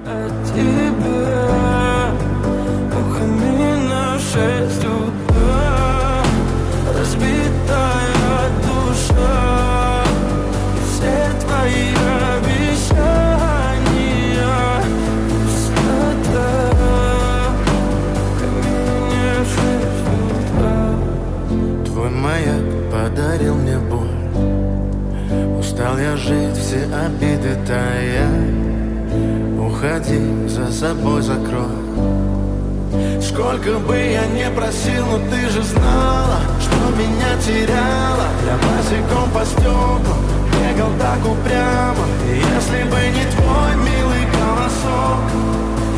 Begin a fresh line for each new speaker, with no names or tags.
от тебя. У камина 6 утра, разбитая душа, и все твои обещания пустота. В камине 6 утра.
Твой маяк подарил мне боль. Устал я жить, все обиды тая. Уходи, за собой закрой. Сколько бы я не просил, но ты же знала, что меня теряла. Я босиком по стеклам бегал так упрямо. И если бы не твой милый голосок,